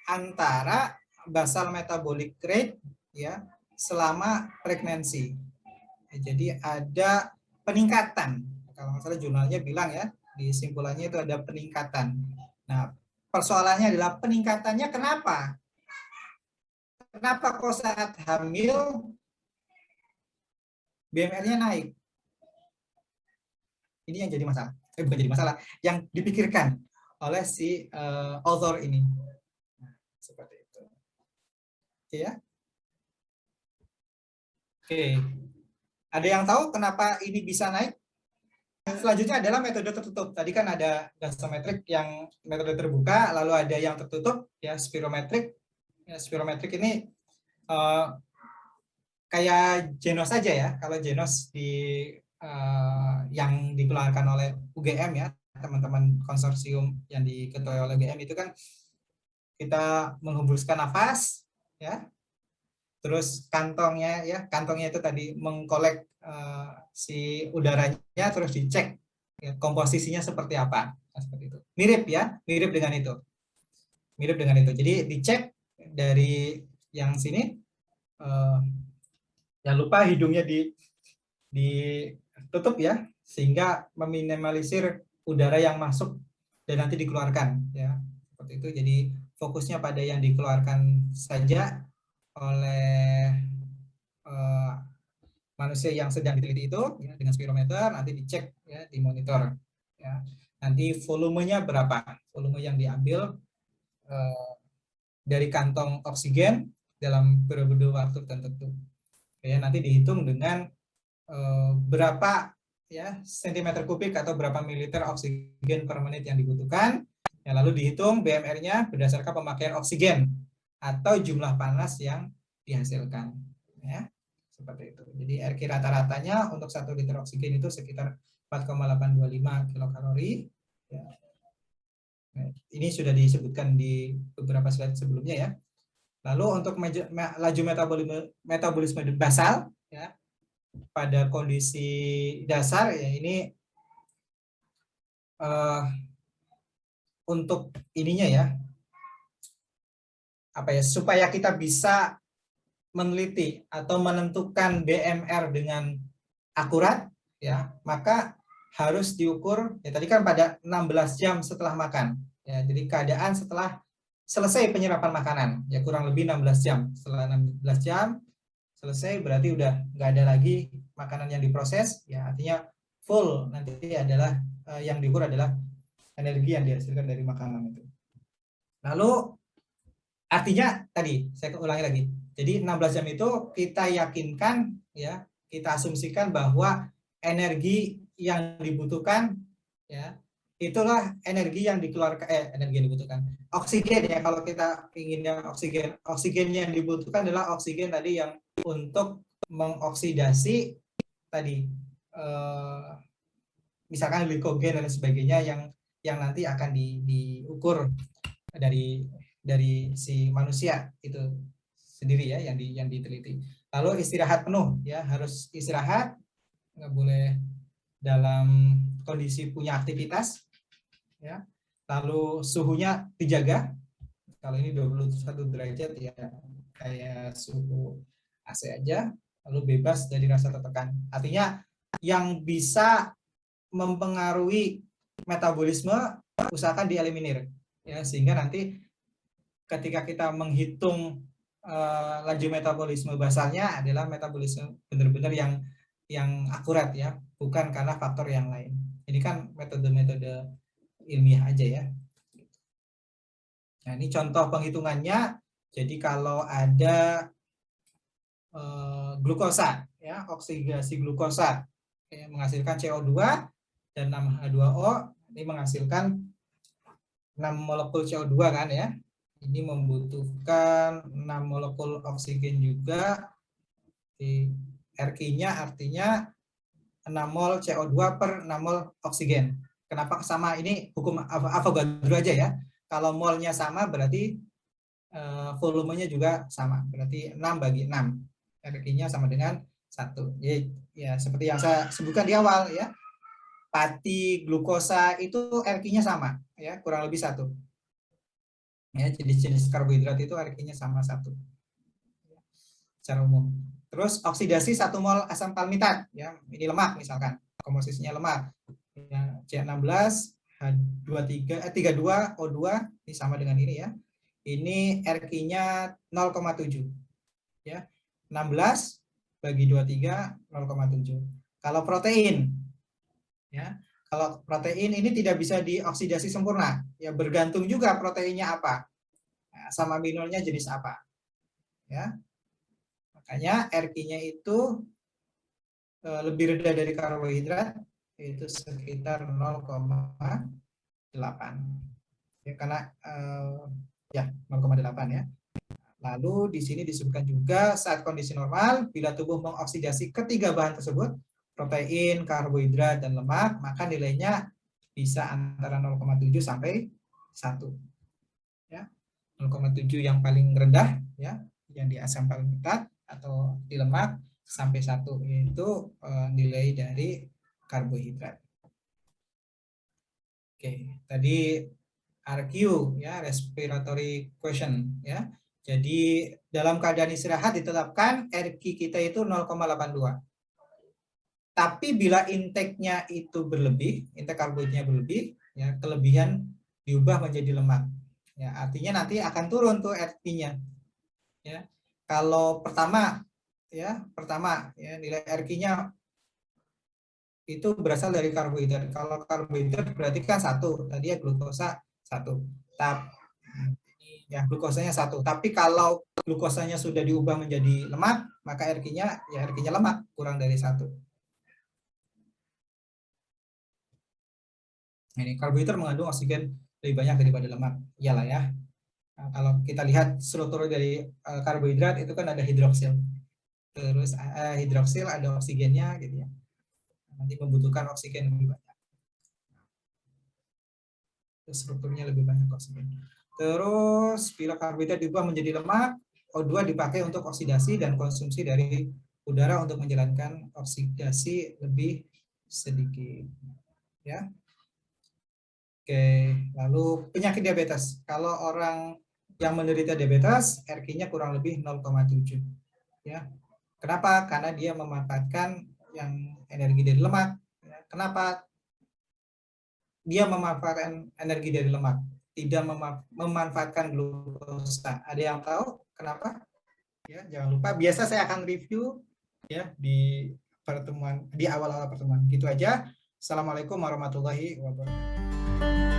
antara basal metabolic rate ya selama pregnancy. Jadi ada peningkatan. Kalau nggak salah jurnalnya bilang ya di simpulannya itu ada peningkatan. Nah persoalannya adalah peningkatannya kenapa? Kenapa kok saat hamil BMR-nya naik? Ini yang jadi masalah. Bukan jadi masalah, yang dipikirkan. oleh si author ini. Nah, seperti itu. Oke ya. Oke. Ada yang tahu kenapa ini bisa naik? Selanjutnya adalah metode tertutup. Tadi kan ada gasometrik yang metode terbuka, lalu ada yang tertutup, ya spirometrik. Ya, spirometrik ini kayak Genos saja ya. Kalau Genos yang dikeluarkan oleh UGM ya, teman-teman konsorsium yang diketuai oleh UGM itu kan kita menghembuskan nafas, ya. Terus kantongnya itu tadi mengkolek si udaranya, terus dicek ya, komposisinya seperti apa. Nah, seperti itu. Mirip ya, mirip dengan itu. Mirip dengan itu. Jadi dicek dari yang sini, jangan lupa hidungnya ditutup ya, sehingga meminimalisir udara yang masuk dan nanti dikeluarkan ya. Seperti itu. Jadi fokusnya pada yang dikeluarkan saja oleh manusia yang sedang diteliti itu ya, dengan spirometer, nanti dicek ya, di monitor ya. Nanti volumenya berapa, volume yang diambil dari kantong oksigen dalam periode waktu tertentu ya. Nanti dihitung dengan berapa ya sentimeter kubik atau berapa mililiter oksigen per menit yang dibutuhkan ya, lalu dihitung BMR-nya berdasarkan pemakaian oksigen atau jumlah panas yang dihasilkan ya. Seperti itu. Jadi RQ rata-ratanya untuk 1 liter oksigen itu sekitar 4,825 kilokalori. Ya. Ini sudah disebutkan di beberapa slide sebelumnya ya. Lalu untuk laju metabolisme basal ya, pada kondisi dasar ya, ini untuk ininya ya, supaya kita bisa meneliti atau menentukan BMR dengan akurat ya, maka harus diukur ya, tadi kan pada 16 jam setelah makan ya. Jadi keadaan setelah selesai penyerapan makanan ya, kurang lebih 16 jam. Setelah 16 jam selesai berarti udah nggak ada lagi makanan yang diproses ya, artinya full. Nanti adalah yang diukur adalah energi yang dihasilkan dari makanan itu. Lalu artinya tadi saya ulangi lagi. Jadi 16 jam itu kita yakinkan ya, kita asumsikan bahwa energi yang dibutuhkan ya, itulah energi yang dikeluarkan energi yang dibutuhkan. Oksigen ya, kalau kita inginnya oksigen yang dibutuhkan adalah oksigen tadi yang untuk mengoksidasi tadi misalkan glikogen dan sebagainya yang nanti akan diukur dari si manusia itu sendiri ya, yang diteliti. Lalu istirahat penuh ya, harus istirahat, nggak boleh dalam kondisi punya aktivitas ya. Lalu suhunya dijaga, kalau ini 21 derajat ya kayak suhu AC aja, lalu bebas dari rasa tertekan. Artinya yang bisa mempengaruhi metabolisme usahakan dieliminir ya, sehingga nanti ketika kita menghitung laju metabolisme basalnya adalah metabolisme benar-benar yang akurat ya, bukan karena faktor yang lain. Ini kan metode-metode ilmiah aja ya. Nah, ini contoh penghitungannya. Jadi kalau ada glukosa ya, oksidasi glukosa ya, menghasilkan CO2 dan 6H2O, ini menghasilkan 6 molekul CO2 kan ya. Ini membutuhkan 6 molekul oksigen juga. RQ-nya artinya 6 mol CO2 per 6 mol oksigen. Kenapa sama? Ini hukum Avogadro aja ya. Kalau molnya sama berarti volumenya juga sama. Berarti 6 bagi 6. RQ-nya sama dengan 1. Ya, seperti yang saya sebutkan di awal ya. Pati glukosa itu RQ-nya sama ya, kurang lebih 1. Ya, jenis-jenis karbohidrat itu RQ-nya sama 1 secara umum. Terus oksidasi 1 mol asam palmitat ya, ini lemak misalkan, komposisinya lemak ya, C16 H32O2 ini sama dengan ini ya. Ini RQ-nya 0,7 ya. 16 bagi 23 0,7. Kalau protein ya, Kalau protein ini tidak bisa dioksidasi sempurna, ya bergantung juga proteinnya apa, asam aminonya jenis apa, ya. Makanya RQ-nya itu lebih rendah dari karbohidrat, yaitu sekitar 0,8. Ya, karena ya 0,8 ya. Lalu di sini disebutkan juga saat kondisi normal, bila tubuh mengoksidasi ketiga bahan tersebut, protein, karbohidrat, dan lemak, maka nilainya bisa antara 0,7 sampai 1. Ya. 0,7 yang paling rendah, ya, yang di asam palmitat atau di lemak, sampai 1, yaitu nilai dari karbohidrat. Oke, tadi RQ, ya, respiratory question, ya. Jadi dalam keadaan istirahat ditetapkan RQ kita itu 0,82. Tapi bila intake-nya itu berlebih, intake karbohidratnya berlebih, ya, kelebihan diubah menjadi lemak. Ya, artinya nanti akan turun tuh RQ-nya. Ya. Kalau pertama ya nilai RQ-nya itu berasal dari karbohidrat. Kalau karbohidrat berarti kan 1, tadi ya glukosa 1. Ya, glukosanya 1. Tapi kalau glukosanya sudah diubah menjadi lemak, maka RQ-nya ya RQ-nya lemak kurang dari 1. Ini karbohidrat mengandung oksigen lebih banyak daripada lemak. Iyalah ya. Nah, kalau kita lihat struktur dari karbohidrat itu kan ada hidroksil. Terus hidroksil ada oksigennya gitu ya. Nanti membutuhkan oksigen lebih banyak. Strukturnya lebih banyak oksigen. Terus bila karbohidrat diubah menjadi lemak, O2 dipakai untuk oksidasi dan konsumsi dari udara untuk menjalankan oksidasi lebih sedikit. Ya. Oke, lalu penyakit diabetes. Kalau orang yang menderita diabetes, RQ-nya kurang lebih 0,7. Ya. Kenapa? Karena dia memanfaatkan yang energi dari lemak. Ya. Kenapa dia memanfaatkan energi dari lemak? Tidak memanfaatkan glukosa. Ada yang tahu kenapa? Ya, jangan lupa. Biasa saya akan review ya di pertemuan, di awal-awal pertemuan. Gitu aja. Assalamualaikum warahmatullahi wabarakatuh.